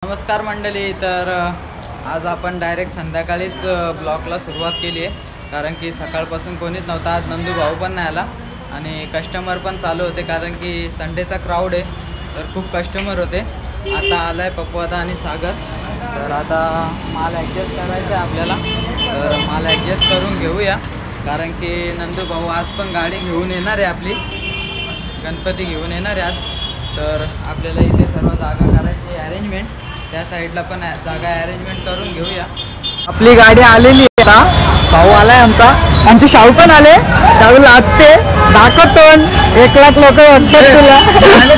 नमस्कार मंडळी. तर आज आपण डायरेक्ट संध्याकाळीच ब्लॉगला सुरुवात केली आहे, कारण की सकाळपासून कोणीच नव्हता. आज नंदू भाऊ पण नाही आला आणि कस्टमर पण चालू होते, कारण की संडेचा क्राऊड आहे, तर खूप कस्टमर होते. आता आला आहे पप्पूदा आणि सागर. तर आता माल ॲडजस्ट करायचा आहे आपल्याला, तर माल ॲडजस्ट करून घेऊया, कारण की नंदू भाऊ आज पण गाडी घेऊन येणार आहे, आपली गणपती घेऊन येणार आहे आज. तर आपल्याला इथे सर्व जागा करायची अरेंजमेंट, त्या साईडला पण जागा अरेंजमेंट करून घेऊया. आपली गाडी आलेली आहे ना, भाऊ आलाय आमचा, आमचे शाहू पण आले. शाहू लाजते, दाखवतो 1 लाख लोक वाटतात तुला.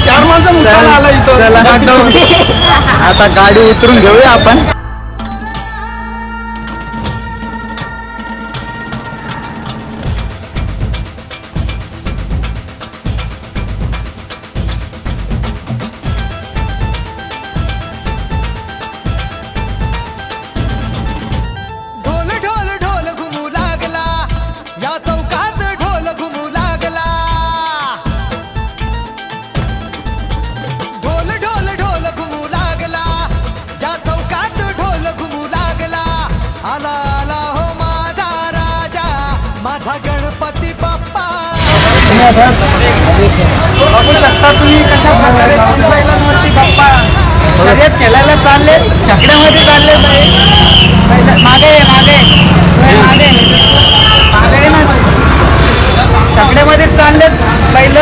4 माणसं मुक्काला आला इथं. आता गाडी उतरून घेऊया आपण. गणपती बाप्पा बघू शकता तुम्ही कशा प्रकारे बैलांवरती बाप्पा शर्यत खेळायला चालले, छकड्यामध्ये चालले. मागे मागे मागे मागे ना, छकड्यामध्ये चाललेत बैल.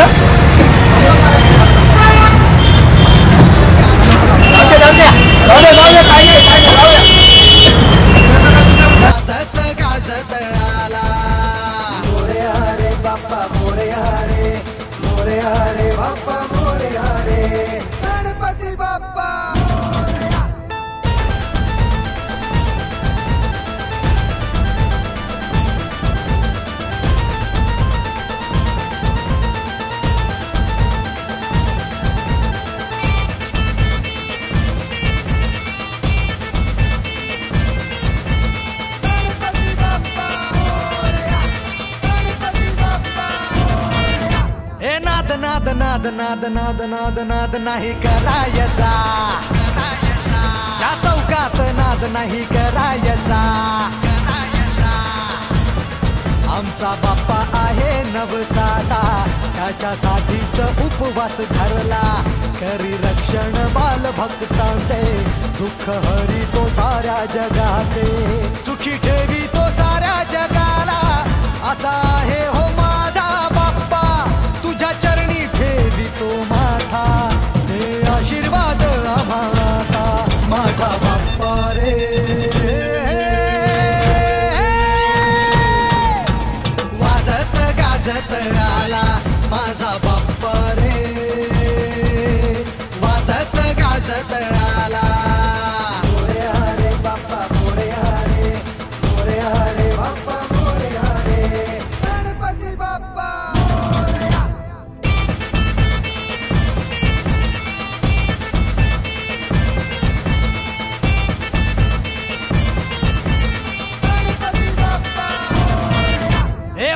गणपती बाप्पा नाद नाद नाद नाद नाद नाद नाही करायचा, या चौकात नाद नाही करायचा. आमचा बाप्पा आहे नवसाचा, त्याच्यासाठीच उपवास धरला. करी रक्षण बाल भक्तांचे, दुःख हरी तो साऱ्या जगाचे, सुखी ठेवी तो साऱ्या जगाला. असा आहे हो माझा बाप्पा, तुझ्या चरणी ठेवी तो माथा. दे आशीर्वाद आम्हाला माझा बाप्पा रे. वाजत गाजत आला माझा बाप्पा रे, वाजत गाजत आला. मोरया रे बाप्पा मोरया रे, मोरया रे बाप्पा मोरया रे. गणपती बाप्पा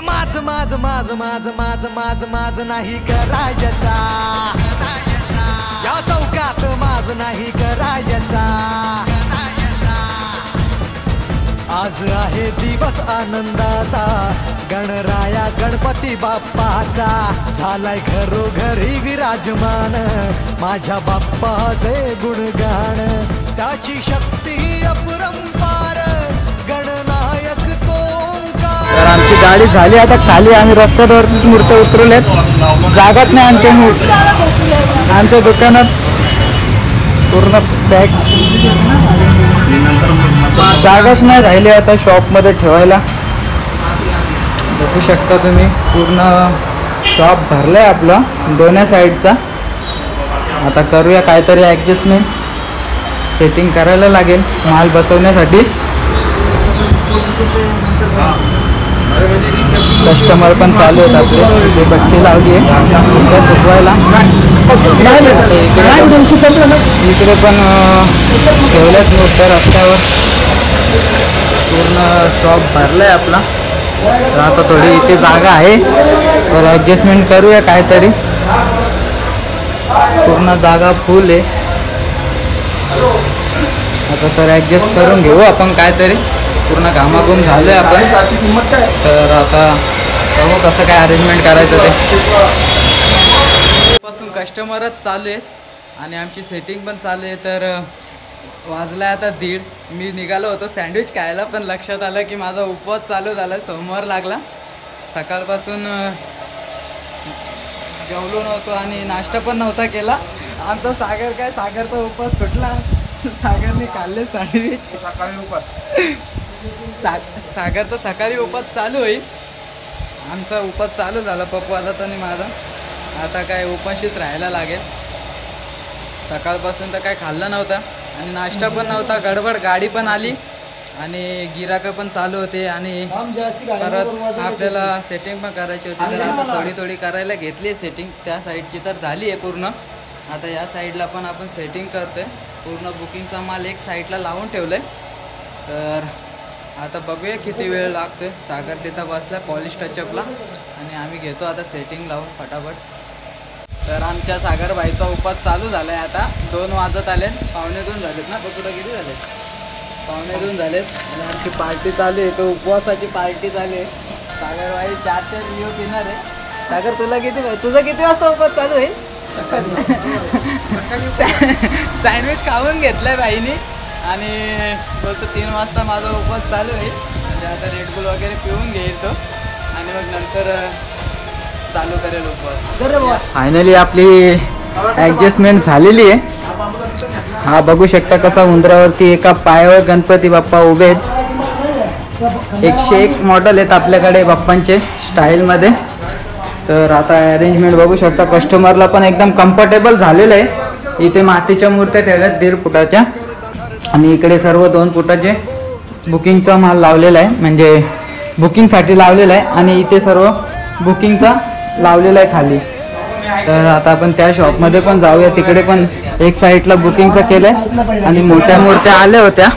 माझ माझ माझ माझ माझ माझ माझ नाही करायचा, या चौकात माझ नाही करायचा. आज आहे दिवस आनंदाचा, गणराया गणपती बाप्पाचा. झालाय घरोघरी विराजमान माझ्या बाप्पाचे गुणगान. त्याची शक्ती अपरंपार, गणनायक तो. तर आमची गाडी झाली आता खाली, आम्ही रस्त्यावर मूर्त्या उतरवल्यात. जागाच नाही आमच्या दुकानात, पूर्ण पॅक, जागाच नाही राहिली आता शॉपमध्ये ठेवायला. बघू शकता तुम्ही, पूर्ण शॉप भरलाय आपला दोन्ही साईडचा. आता करूया काहीतरी ॲडजस्टमेंट, सेटिंग करायला लागेल माल बसवण्यासाठी. कस्टमर पण चालू आहेत आपले, ते बट्टी लावली आहे तुमच्या सुकवायला. इकडे पण ठेवल्याच मोठ्या रस्त्यावर, पूर्ण शॉप भरलाय आपला. तर आता थोडी इथे जागा आहे, तर ॲडजस्टमेंट करूया काहीतरी. पूर्ण जागा फुल आहे. आता तर ॲडजस्ट करून घेऊ आपण काहीतरी, पूर्ण घामाघूम झालो आहे आपण. तर आता बघू कसं काय अरेंजमेंट करायचं ते. पासून कस्टमरच चालू आहे आणि आमची सेटिंग पण चालू आहे. तर वाजला आता 1:30. मी निघालो होतो सँडविच खायला, पण लक्षात आलं की माझा उपवास चालू झाला, सोमवार लागला. सकाळपासून जेवलो नव्हतो आणि नाश्ता पण नव्हता केला. आमचा सागरचा उपवास सुटला. सागरने खाल्ले सँडविच. सकाळी उपास सागरचा सकाळी उपवास चालू होईल. आमचा उपवास चालू झाला पप्पाचा आणि माझा. आता काय उपाशीच राहायला लागेल. सकाळपासून तर काय खाल्लं नव्हतं आणि नाश्ता पण नव्हता. गडबड गाडी पण आली आणि गिराकं पण चालू होते आणि परत आपल्याला सेटिंग पण करायची होती. तर आता थोडी करायला घेतली आहे सेटिंग. त्या साईडची तर झाली आहे पूर्ण. आता या साईडला पण आपण सेटिंग करतो आहे. पूर्ण बुकिंगचा माल एक साईडला लावून ठेवलं आहे. तर आता बघूया किती वेळ लागतोय. सागर तिथं बसला पॉलिश टचअपला आणि आम्ही घेतो आता सेटिंग लावून फटाफट. तर आमच्या सागरबाईचा उपवास चालू झाला आहे. आता 2 वाजत आलेत, 1:45 झालेत ना बघू तर किती झालेत, 1:45 झालेत आणि आमची पार्टी चालू आहे. तो उपवासाची पार्टी चालू आहे. सागरबाई 4 लिओ पिणार आहे. सागर तुझा किती वाजता उपवास चालू आहे? सँडविच खाऊन घेतलाय बाईनी आणि बोलतो 3 वाजता माझा उपवास चालू आहे. म्हणजे आता रेडबुल वगैरे पिऊन घेईल तो आणि मग नंतर चालू करेल उपवास. फायनली आपली ॲडजस्टमेंट झालेली आहे. हा बघू शकता कसा उंदरावरती एका पायावर गणपती बाप्पा उभे आहेत. 101 मॉडेल आहेत आपल्याकडे बाप्पांचे स्टाईलमध्ये. तर आता अरेंजमेंट बघू शकता. कस्टमरला पण एकदम कम्फर्टेबल झालेलं आहे. इथे मातीच्या मूर्त्या ठेवल्यात 1.5 फुटाच्या आणि इकडे सर्व 2 फुटाचे बुकिंगचा माल लावलेला आहे, म्हणजे बुकिंगसाठी लावलेला आहे आणि इथे सर्व बुकिंगचा लावलेला आहे खाली. तर आता आपण त्या शॉपमध्ये पण जाऊया. तिकडे पण एक साईडला बुकिंगचं केलं आहे आणि मोठ्या मूर्त्या आल्या होत्या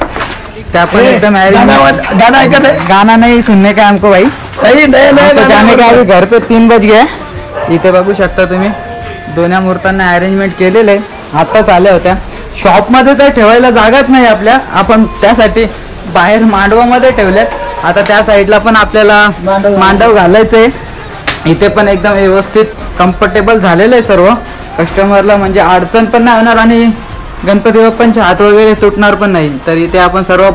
त्या पण एकदम गाना ऐकत आहे. गाना नाही सुनने का हमको भाई, जाने का अभी घर पे 3 बज गए. इथे बघू शकता तुम्ही दोन्ही मूर्त्यांना अरेंजमेंट केलेलं आहे. आत्ताच आल्या होत्या. शॉपमध्ये तर ठेवायला जागाच नाही आपल्या, आपण त्यासाठी बाहेर मांडवामध्ये ठेवल्यात. आता त्या साईडला पण आपल्याला मांडव घालायचं आहे. इथे पण एकदम व्यवस्थित कम्फर्टेबल झालेलं आहे सर्व. कस्टमरला म्हणजे अडचण पण नाही होणार आणि गणपती बाप्पांचे हात वगैरे तुटणार पण नाही. तर इथे आपण सर्व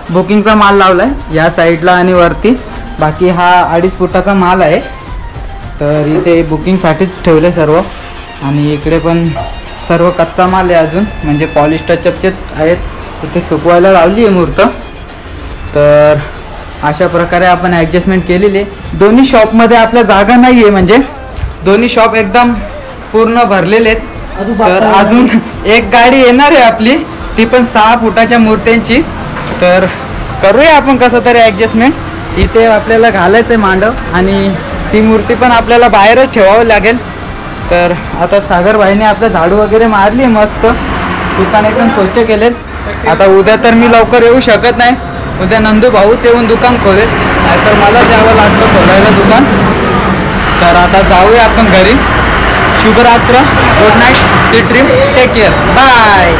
बुकिंगचा माल लावला आहे या साईडला आणि वरती. बाकी हा 2.5 फुटाचा माल आहे. तर इथे बुकिंगसाठीच ठेवले सर्व आणि इकडे पण सर्व कच्चा माल आहे अजून, म्हणजे पॉलिश टचअपचेच आहेत. इथे सुकवायला लावली आहे मूर्त. तर अशा प्रकारे आपण ॲडजस्टमेंट केलेली आहे. दोन्ही शॉपमध्ये आपल्या जागा नाही आहे, म्हणजे दोन्ही शॉप एकदम पूर्ण भरलेले आहेत. तर अजून एक गाडी येणार आहे आपली, ती पण 6 फुटाच्या मूर्त्यांची. तर करूया आपण कसं तरी ॲडजस्टमेंट. इथे आपल्याला घालायचं आहे मांडव आणि ती मूर्ती पण आपल्याला बाहेरच ठेवावं लागेल. तर आता सागरबाईने आपलं झाडू वगैरे मारली आहे मस्त. दुकान एकदम स्वच्छ केलेत. आता उद्या तर मी लवकर येऊ शकत नाही. उद्या नंदू भाऊच येऊन दुकान खोलेत, नाहीतर मला जावं लागतं खोलायला दुकान. तर आता जाऊया आपण घरी. शुभरात्र, good night, sweet dream, take care, bye.